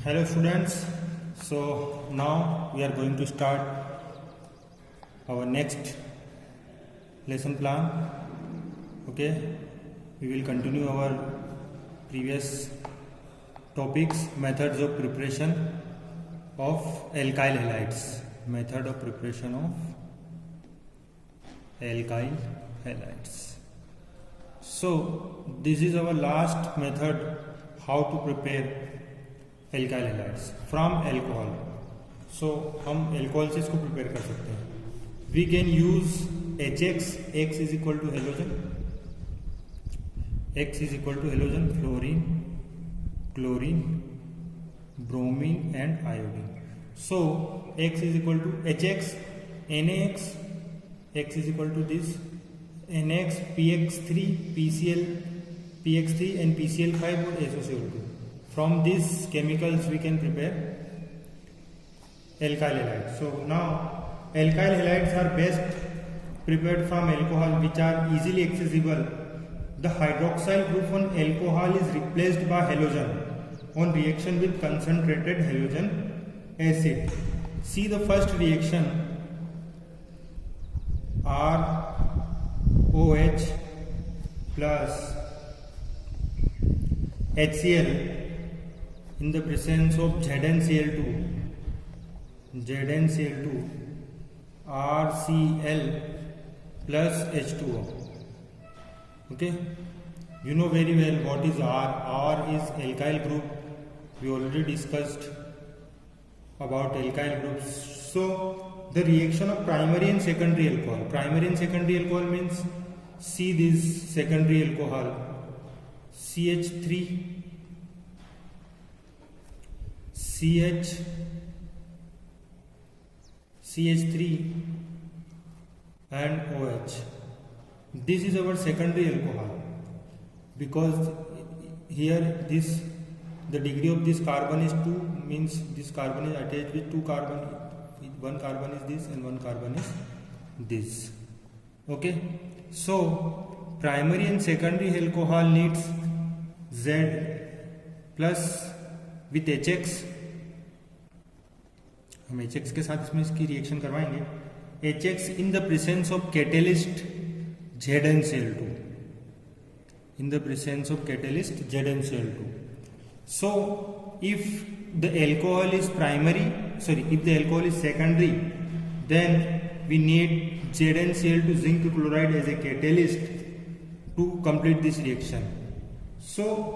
Hello students, so now we are going to start our next lesson plan. Okay, we will continue our previous topics, methods of preparation of alkyl halides. Method of preparation of alkyl halides. So this is our last method how to prepare alkyl halides from alcohol. So हम alcohol से इसको prepare कर सकते हैं. We can use HX. X is equal to halogen. X is equal to halogen, fluorine, chlorine, bromine and iodine. So X is equal to HX, NaX. X is equal to this NaX, PX3, PCl, PX3 and PCl5 or SOCl2. From these chemicals we can prepare alkyl halides. So now alkyl halides are best prepared from alcohol which are easily accessible. The hydroxyl group on alcohol is replaced by halogen on reaction with concentrated halogen acid. See the first reaction, ROH plus HCl in the presence of ZnCl2, RCl plus H2O. Okay, you know very well what is R. R is alkyl group. We already discussed about alkyl groups. So the reaction of primary and secondary alcohol. Primary and secondary alcohol means, see this secondary alcohol, CH3, CH3 and OH. This is our secondary alcohol because here this the degree of this carbon is 2, means this carbon is attached with 2 carbon. One carbon is this and one carbon is this. Okay, so primary and secondary alcohol needs Z plus with HX. हम HX के साथ इसमें इसकी reaction करवाएंगे. HX in the presence of catalyst ZnCl2. In the presence of catalyst ZnCl2. So if the alcohol is if the alcohol is secondary, then we need ZnCl2 zinc chloride as a catalyst to complete this reaction. So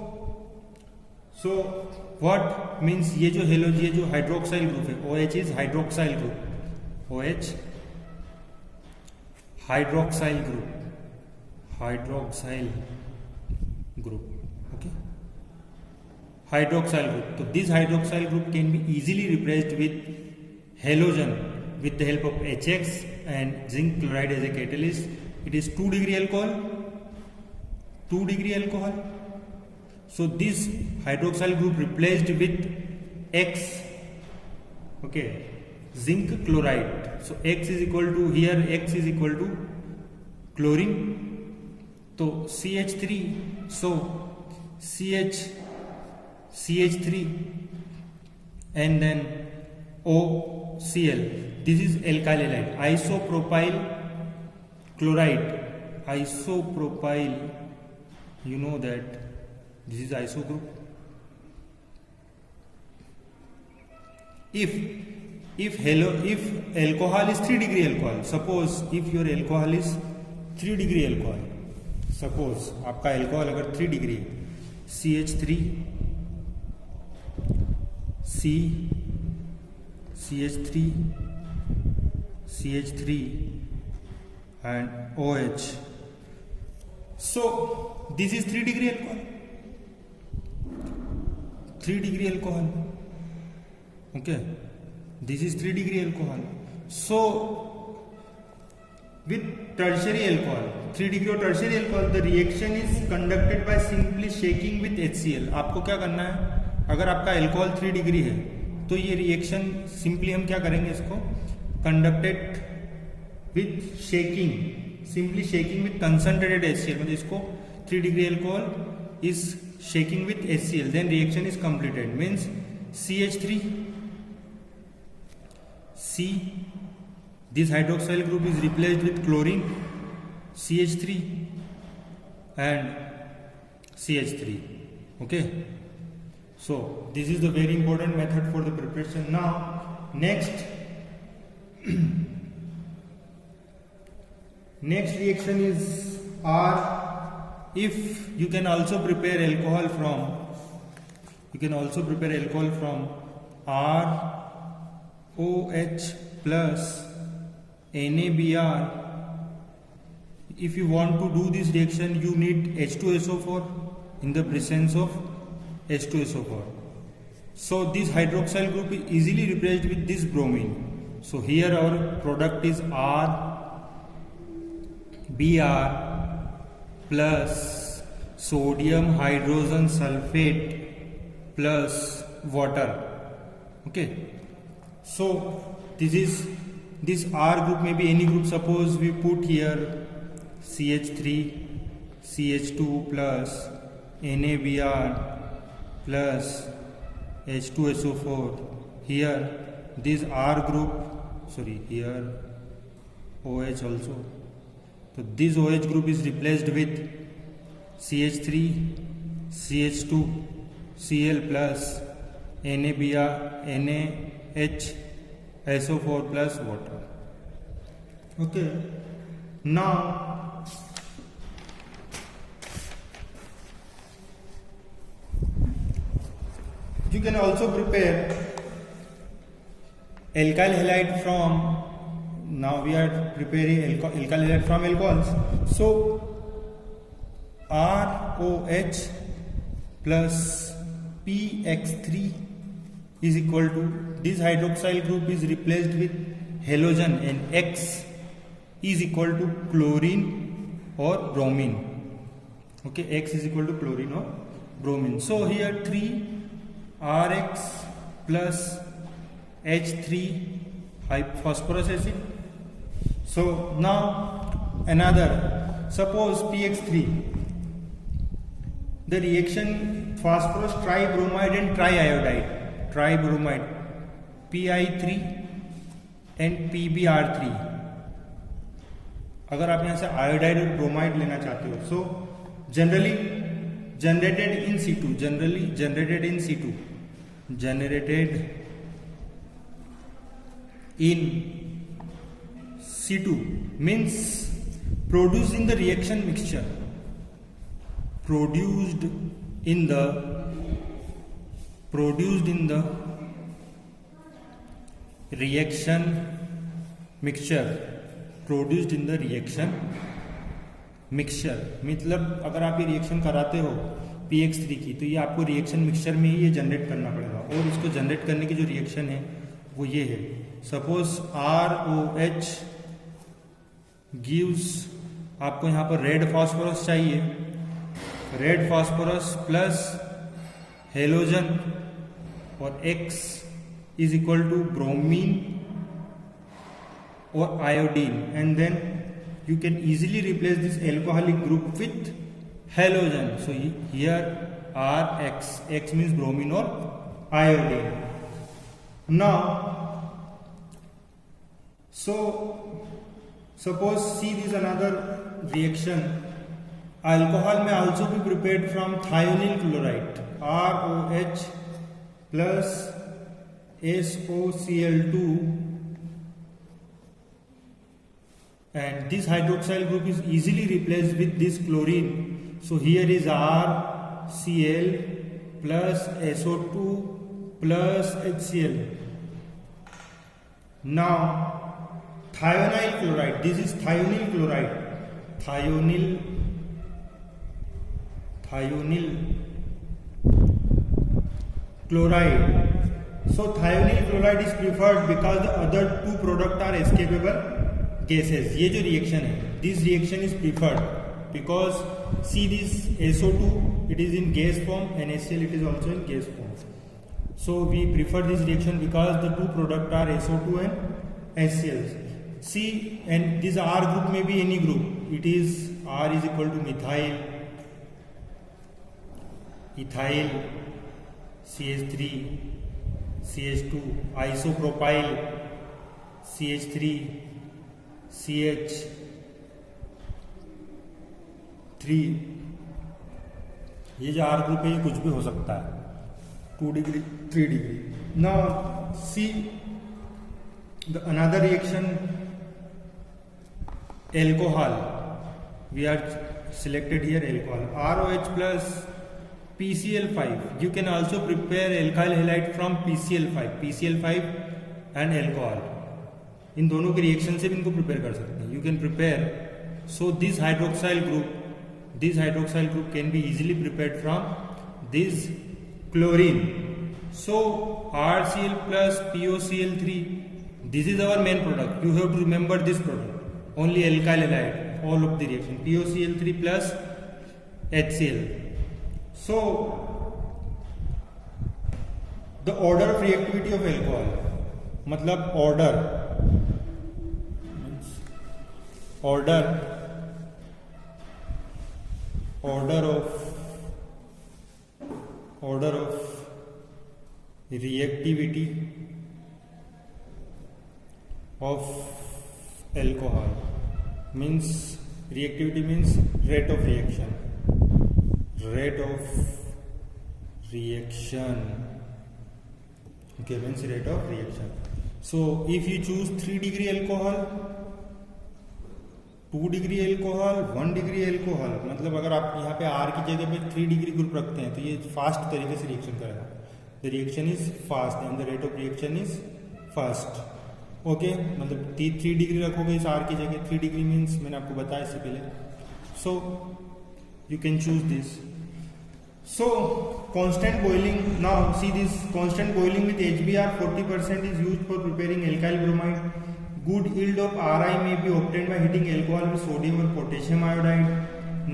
what means, ये जो hydroxyl group है, OH is hydroxyl group, OH hydroxyl group, okay, hydroxyl group. तो this hydroxyl group can be easily replaced with halogen with the help of HX and zinc chloride as a catalyst. It is 2 degree alcohol. So this hydroxyl group replaced with X, okay, zinc chloride. So X is equal to, here X is equal to chlorine. So CH3, so CH3 and then OCl. This is alkyl halide. Isopropyl chloride. You know that this is iso group. If alcohol is 3 degree alcohol, suppose if your alcohol is 3 degree alcohol, suppose आपका alcohol अगर 3 degree है, CH3 and OH. So this is 3 degree alcohol. 3 degree alcohol. Okay, this is 3 degree alcohol. So with tertiary alcohol, 3 degree or tertiary alcohol, the reaction is conducted by simply shaking with HCl. आपको क्या करना है, अगर आपका alcohol 3 degree है तो ये reaction simply हम क्या करेंगे, इसको conducted with shaking, simply shaking with concentrated HCl. मतलब इसको 3 degree alcohol is shaking with HCl, then reaction is completed. Means CH3. C. This hydroxyl group is replaced with chlorine, CH3 and CH3. Okay. So this is the very important method for the preparation. Now next reaction is R. If you can also prepare alcohol from ROH plus NaBr. If you want to do this reaction, you need H2SO4 in the presence of H2SO4. So this hydroxyl group is easily replaced with this bromine. So here our product is RBr plus sodium hydrogen sulfate plus water. Okay. So this R group may be any group. Suppose we put here CH3, CH2 plus NaBr plus H2SO4. Here this R group, here OH also. So this OH group is replaced with CH3, CH2, Cl plus NaBr, NaHSO4 plus water. Okay. Now you can also prepare alkyl halide from. Now we are preparing alkyl halide from alcohols. So ROH plus PX3 is equal to, this hydroxyl group is replaced with halogen and X is equal to chlorine or bromine. Okay, X is equal to chlorine or bromine. So here 3RX plus H3 phosphorus acid. So now another, suppose PX3, the reaction phosphorus tribromide and triiodide, tribromide Pi3 and PbR3. अगर आप यहाँ से iodide और bromide लेना चाहते हो, so generally generated in situ means produced in the reaction mixture, produced in the reaction mixture मतलब अगर आप ये रिएक्शन कराते हो PX3 की, तो ये आपको रिएक्शन मिक्सचर में ही ये जनरेट करना पड़ेगा, और इसको जनरेट करने की जो रिएक्शन है वो ये है. सपोज ROH गिव्स, आपको यहाँ पर रेड फास्फोरस चाहिए, रेड फास्फोरस प्लस हेलोजन और X is equal to bromine or iodine, and then you can easily replace this alcoholic group with halogen. So here RX, X means bromine or iodine. Now so suppose see this another reaction, alcohol may also be prepared from thionyl chloride, ROH plus SOCl2, and this hydroxyl group is easily replaced with this chlorine. So here is RCl plus SO2 plus HCl. Now thionyl chloride, this is thionyl chloride, thionyl chloride. So thionyl chloride is preferred because the other two products are escapable gases. ये जो reaction है, this reaction is preferred because see this SO2, it is in gas form, and HCl it is also in gas form. So we prefer this reaction because the two products are SO2 and HCl. See, and this R group may be any group. It is R is equal to methyl, ethyl, CH3, CH2, isopropyl CH3, CH3, ये जो R group है ये कुछ भी हो सकता है, 2 degree 3 degree. Now see the another reaction, alcohol. We are selected here alcohol, ROH plus PCl5. You can also prepare alkyl halide from PCl5 and alcohol. इन दोनों के रिएक्शन से भी इनको प्रिपेयर कर सकते हैं. You can prepare. So this hydroxyl group can be easily prepared from this chlorine. So RCl plus POCl3. This is our main product. You have to remember this product. Only alkyl halide. All of the reaction, POCl3 plus HCl. So the order of reactivity of alcohol, मतलब order of reactivity of alcohol means reactivity means rate of reaction. Okay, means rate of reaction. So if you choose 3 degree alcohol, 2 degree alcohol, 1 degree alcohol, मतलब अगर आप यहाँ पे R की जगह पे 3 degree group रखते हैं तो ये फास्ट तरीके से रिएक्शन करेगा. The reaction is fast and the rate of reaction is fast. Okay, मतलब 3 डिग्री रखोगे इस R की जगह. 3 डिग्री मीन्स मैंने आपको बताया इससे पहले. So you can choose this. So constant boiling. Now see this constant boiling with HBr 40% is used for preparing alkyl bromide. Good yield of Ri may be obtained by heating alcohol with sodium or potassium iodide.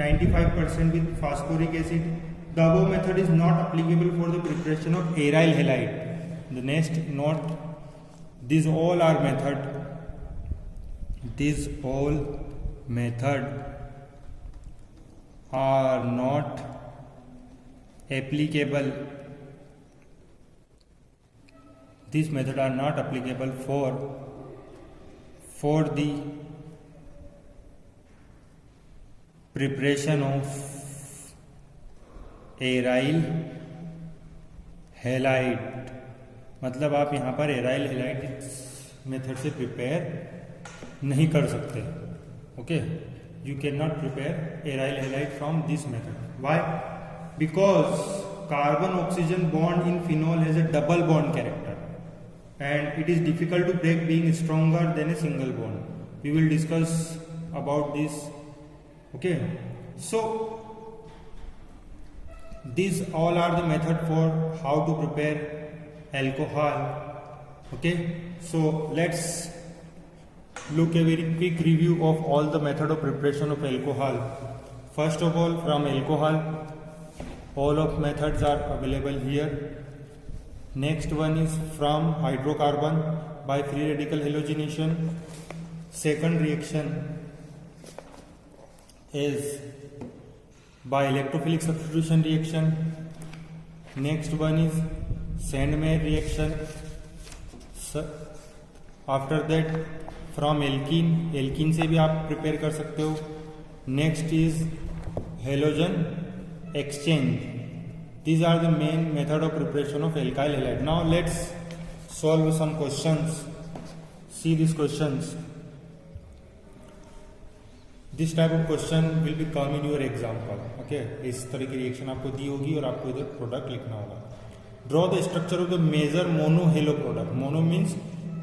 95% with phosphoric acid. The above method is not applicable for the preparation of aryl halide. The next note: these all are method. These all method are not applicable. These methods are not applicable for the preparation of aryl halide. मतलब आप यहाँ पर aryl halide method से prepare नहीं कर सकते. Okay, you can not prepare aryl halide from this method. Why? Because carbon oxygen bond in phenol has a double bond character and it is difficult to break being stronger than a single bond. We will discuss about this. Okay, so these all are the method for how to prepare alcohol. Okay, so let's look a very quick review of all the method of preparation of alcohol. First of all, from alcohol, all of methods are available here. Next one is from hydrocarbon by free radical halogenation. Second reaction is by electrophilic substitution reaction. Next one is Sandmeyer reaction. After that from alkene से भी आप prepare कर सकते हो. Next is halogen exchange. These are the main method of preparation of alkyl halide. Now let's solve some questions. See these questions. This type of question will be come in your example. Okay, इस तरह की reaction आपको दी होगी और आपको इधर product लिखना होगा. Draw the structure of the major mono-halo product. Mono means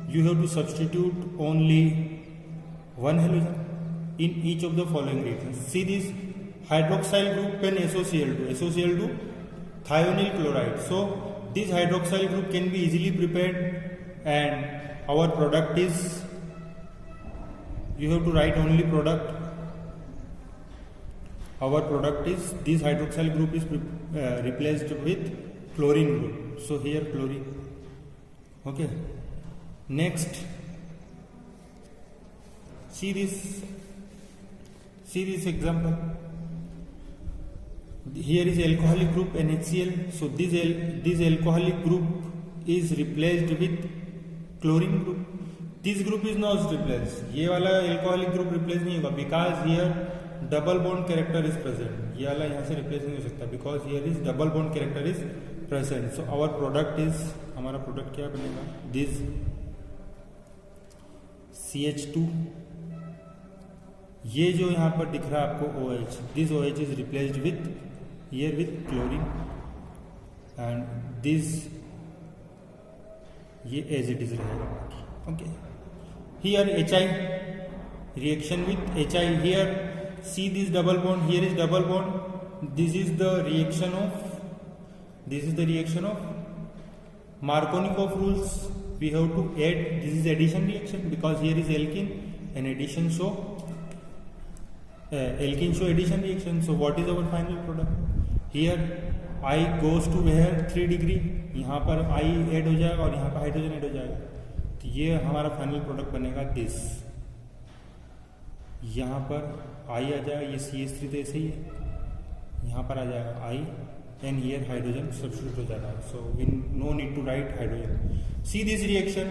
you have to substitute only one halogen in each of the following reactions. See this. Hydroxyl group and SOCl2 thionyl chloride. So this hydroxyl group can be easily prepared and our product is, you have to write only product. Our product is this hydroxyl group is replaced with chlorine group. So here chlorine. Okay, next see this example. Here is alcoholic group NaCl. So this alcoholic group is replaced with chlorine group. This group is not replaced. ये वाला alcoholic group replace नहीं होगा because here double bond character is present. ये वाला यहाँ से replace नहीं हो सकता because here is double bond character is present. So our product is, हमारा product क्या बनेगा? This CH2, ये जो यहाँ पर दिख रहा है आपको OH, this OH is replaced with here with chlorine and this ये as it is रहेगा. Okay. Here HI reaction with HI. Here see this double bond. Here is double bond. This is the reaction of Markovnikov rules. We have to add. This is addition reaction because here is alkene and addition show alkene show addition reaction. So what is our final product? Here I goes to where 3 degree. यहाँ पर I add हो जाएगा और यहाँ पर hydrogen add हो जाएगा. तो ये हमारा फाइनल प्रोडक्ट बनेगा दिस. यहाँ पर I आ जाएगा, ये CH3 तो ऐसे ही है, यहाँ पर आ जाएगा I and here hydrogen substitute हो जाएगा. So we no need to write hydrogen. See this reaction,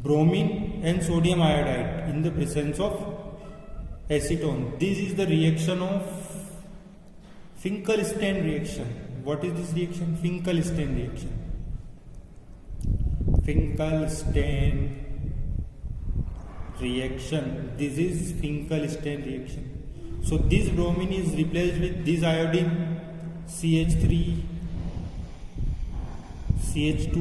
bromine and sodium iodide in the presence of acetone. This is the reaction of Finkelstein reaction. What is this reaction? Finkelstein reaction. Finkelstein reaction. This is Finkelstein reaction. So this bromine is replaced with this iodine, CH3, CH2,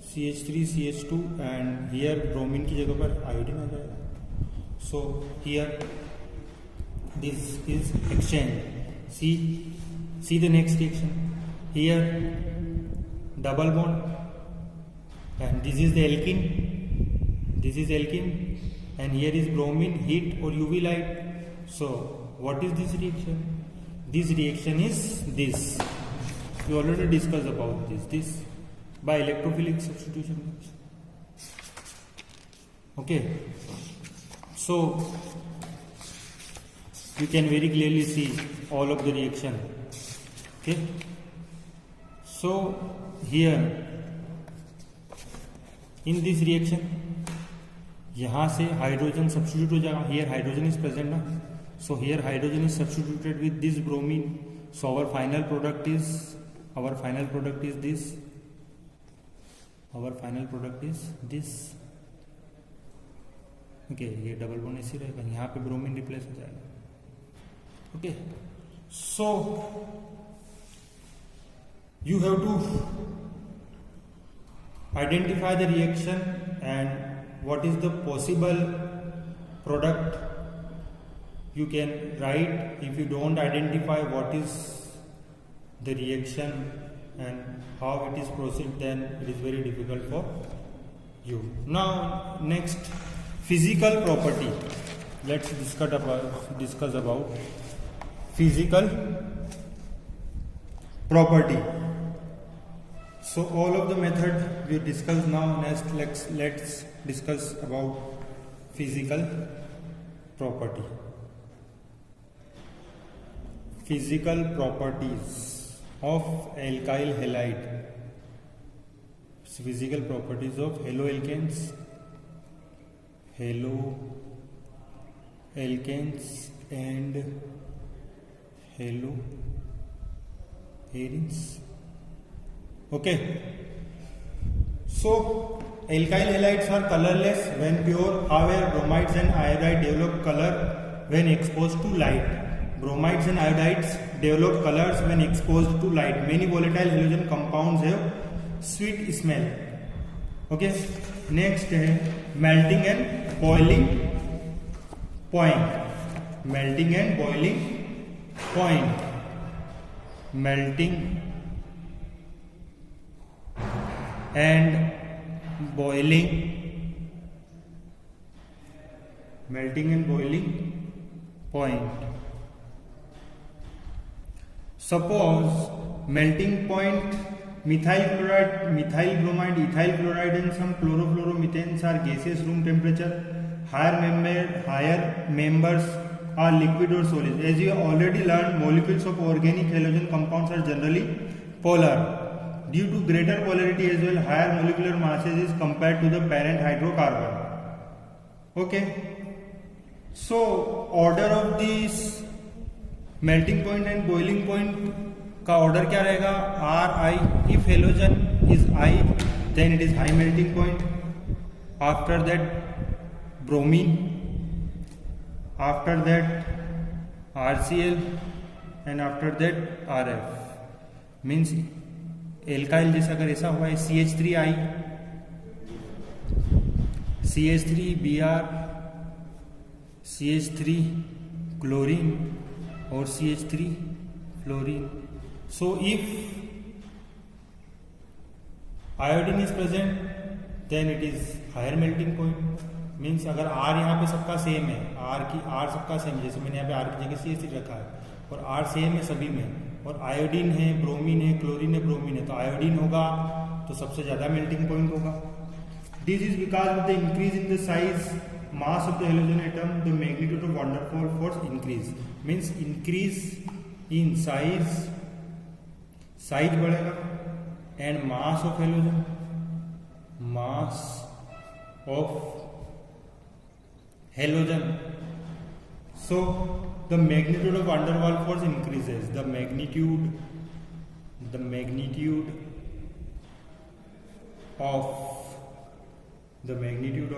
CH3, CH2, and here bromine की जगह पर iodine आ जाएगा. So here this is exchange. See the next reaction. Here double bond and this is the alkene. This is alkene and here is bromine, heat or UV light. So what is this reaction? This reaction is this. We already discussed about this by electrophilic substitution. Okay, so you can very clearly see all of the reaction. Okay, so here in this reaction यहाँ से hydrogen substitute हो जाएगा. here hydrogen is present ना, so here hydrogen is substituted with this bromine. So our final product is this. Our final product is this. Okay, ये double bond ऐसे रहेगा, यहाँ पे ब्रोमीन रिप्लेस हो जाएगा. Okay, so you have to identify the reaction and what is the possible product you can write. If you don't identify what is the reaction and how it is proceed, then it is very difficult for you. Now next, physical property. Let's discuss about physical property. So all of the method we discussed. Now next let's discuss about physical property. Physical properties of alkyl halide. Physical properties of haloalkanes, and haloarenes. Okay, so alkyl halides are colorless when pure. However, bromides and iodide develop color when exposed to light. Bromides and iodides develop colors when exposed to light. Many volatile halogen compounds have sweet smell. Okay, next है melting and boiling point. Melting and boiling point. Melting and boiling point. Suppose melting point methyl chloride, methyl bromide, ethyl chloride and some chlorofluoromethanes are gaseous room temperature. Higher members are liquid or solid. As you have already learned, molecules of organic halogen compounds are generally polar. Due to greater polarity as well, higher molecular masses is compared to the parent hydrocarbon. Okay, so order of this melting point and boiling point का order क्या रहेगा? R I. If halogen is I, then it is high melting point. After that bromine, after that RCl, and after that RF. Means alkyl जैसा अगर ऐसा हुआ है CH3I, CH3Br, CH3 chlorine और CH3 fluorine. So if iodine is present then it is higher melting point. Means अगर R यहाँ पे सबका सेम है, R सबका सेम है, जैसे मैंने यहाँ पे R की जगह CH3 रखा है और R सेम है सभी में, और आयोडीन है, ब्रोमीन है, क्लोरीन है, ब्रोमीन है, तो आयोडीन होगा तो सबसे ज्यादा मेल्टिंग पॉइंट होगा. This is because of the increase in the size mass of the halogen atom, the magnitude of van der Waals force increase. Means increase in size बढ़ेगा, and mass of halogen, mass of halogen. So the magnitude of van der Waals force increases. The magnitude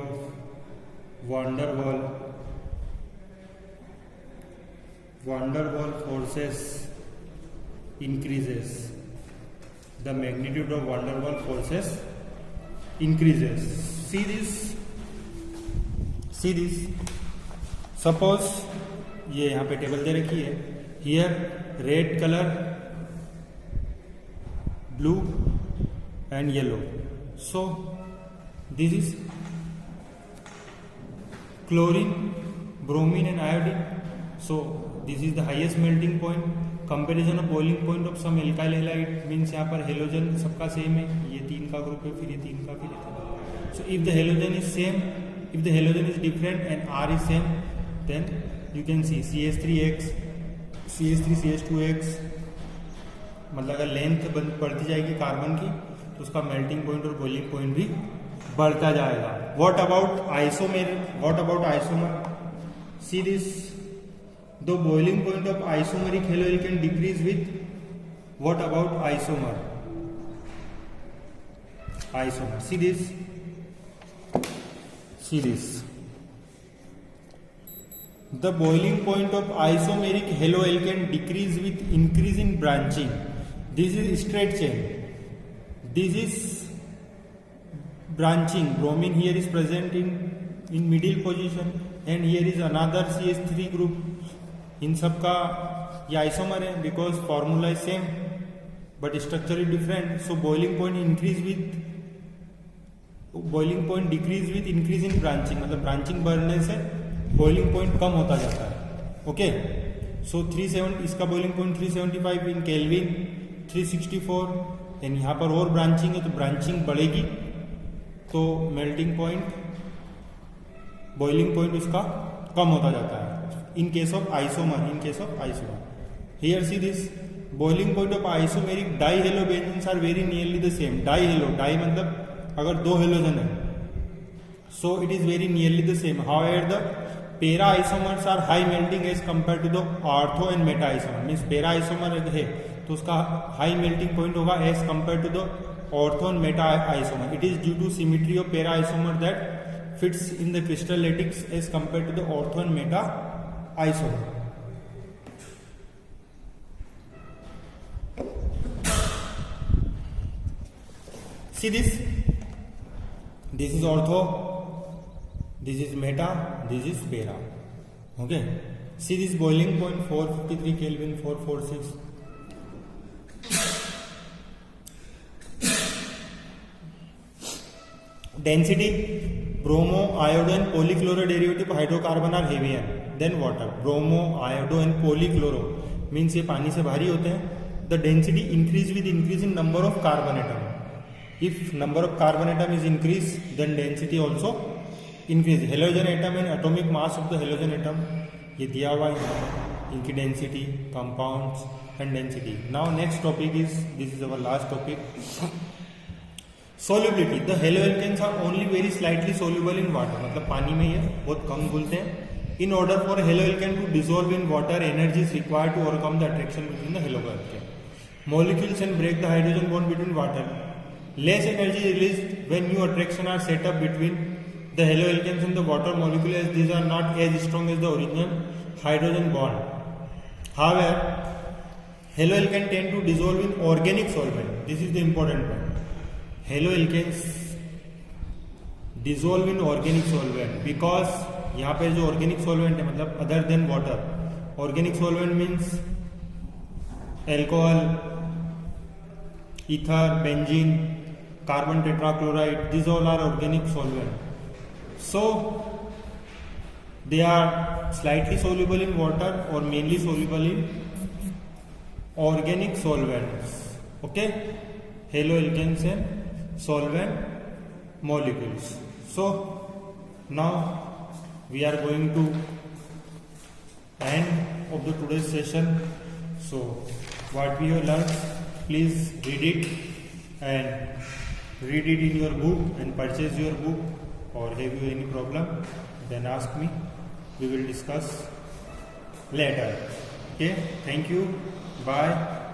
of van der Waals forces increases. The magnitude of van der Waals forces increases. See this. Suppose ये यहाँ पे table दे रखी है. Here red colour, blue and yellow. So this is chlorine, bromine and iodine. So this is the highest melting point. Comparison of boiling point of some alkyl halide. Means यहाँ पर halogen सबका same है, ये 3 का group है, फिर ये 3 का, फिर ये 3. So if the halogen is same, if the halogen is different and R is same, then you can see CH3X, CH3, CH2X. मतलब अगर लेंथ बढ़ती जाएगी कार्बन की तो उसका मेल्टिंग पॉइंट और बॉइलिंग पॉइंट भी बढ़ता जाएगा. What about isomer? See this. The boiling point of isomeric halogen can decrease with. What about isomer? See this. The boiling point of isomeric haloalkane decrease with increase in branching. This is straight chain. This is branching. Bromine here is present in middle position, and here is another CH3 group. इन सब का ये isomer है because formula is same but structure is different. So boiling point decrease with increase in branching. मतलब branching बढ़ने से boiling point कम होता जाता है. ओके, सो 37 इसका boiling point 375 in kelvin, 364. And यहाँ पर और ब्रांचिंग है तो ब्रांचिंग बढ़ेगी तो मेल्टिंग पॉइंट, बॉइलिंग पॉइंट उसका कम होता जाता है. In case of isomer, here see this. Boiling point of isomeric dihalobenzenes are very nearly the same. Di मतलब अगर 2 हेलोजन है, so it is very nearly the same. However the para isomers are high melting as compare to the ortho and meta isomer. Means para isomer है तो उसका high melting point होगा as compare to the ortho and meta isomer. It is due to symmetry of para isomer that fits in the crystal lattice as compare to the ortho and meta isomer. See this. This is ortho, this is meta, this is para. Okay. See this boiling point 453 Kelvin, 446. Density: bromo, iodine, polychloro derivative hydrocarbon are heavier than water. Bromo, iodo and polychloro means ये पानी से भारी होते हैं. The density increase with increase in number of carbon atom. If number of carbon atom is increased, then density also increase. Halogen atom and atomic mass of the halogen atom ये दिया हुआ है. inky density, compounds and density. Now next topic is, this is our last topic, solubility. The haloalkanes are only very slightly soluble in water, मतलब पानी में ये बहुत कम घुलते हैं. In order for haloalkane to dissolve in water, energy is required to overcome the attraction between the haloalkane molecules and break the hydrogen bond between water. Less energy is released when new attraction are set up between the haloalkanes and the water molecule, as these are not as strong as the original hydrogen bond. However, haloalkane tend to dissolve in organic solvent. This is the important point. Haloalkanes dissolve in organic solvent because यहाँ पे जो organic solvent है, मतलब other than water, organic solvent means alcohol, ether, benzene, carbon tetrachloride. These all are organic solvent. So they are slightly soluble in water or mainly soluble in organic solvents. Okay, haloalkanes and solvent molecules. So now we are going to end of the today's session. So what we have learned, please read it and read it in your book and purchase your book. Or have you any problem, then ask me. We will discuss later. Okay, thank you. Bye.